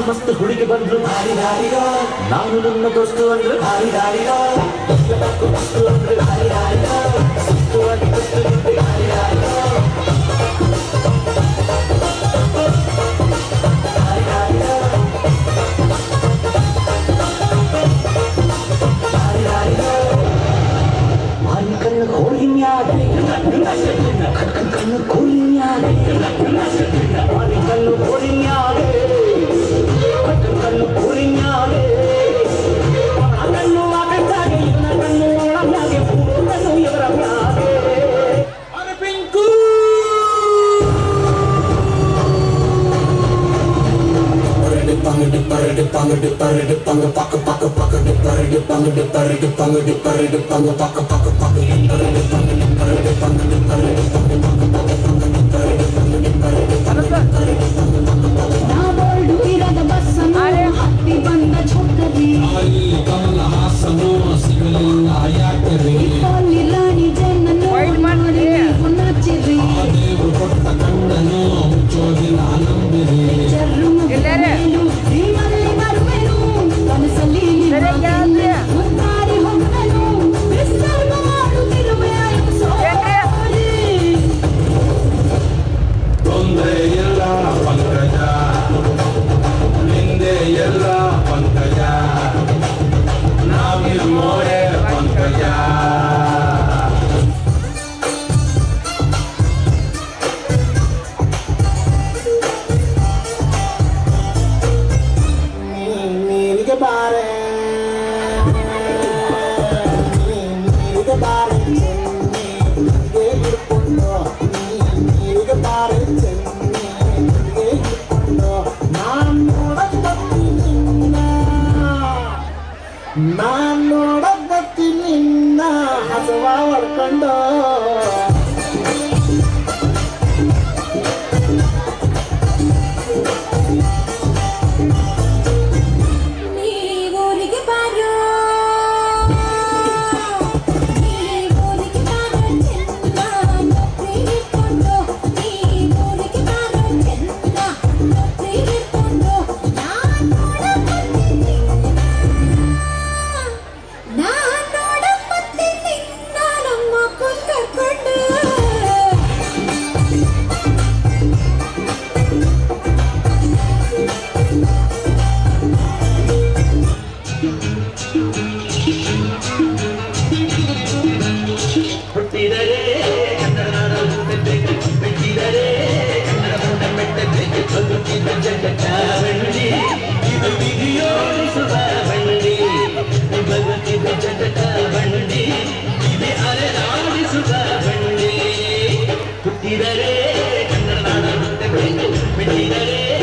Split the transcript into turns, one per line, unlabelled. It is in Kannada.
ಮಸ್ತ್ ಹುಡುಗಿ ಬಂದ್ರು ಭಾರಿ ದಾರಿಗ ನಾನು ನನ್ನ ದೋಸ್ತು ಅಂದ್ರೆ ಭಾರಿ ದಾರಿಗ ದೋಸ್ತು ಅಂದ್ರೆ ಭಾರಿ ದಾರಿಗ ಸುತ್ತು ಅಲ್ಲಿ ದೋಸ್ತು ಅಂದ್ರೆ ಭಾರಿ ದಾರಿಗ ಕಣ್ಣು ಕೋಲಿನ್ಯಾಗೆ ಕಣ್ಣು ಕೋಲಿನ್ಯಾಗೆ ಕಣ್ಣು ಕೋಲಿನ್ಯಾಗೆ ಕಣ್ಣು ಆಗಂತಾಗೆ ಇವನ ಕಣ್ಣು ಒಳಗಾಗೆ ಕಣ್ಣು ಇವರ ಮ್ಯಾಗೆ ಅರಪಿಂಕು ನಾನೊಡಬತ್ತಿ ನಿನ್ನ ಹಸವ ಹೊಡ್ಕೊಂಡು ಹುಟ್ಟಿದರೆ ಕನ್ನಡ ನಾಡ ಬಿಟ್ಟಿದರೆ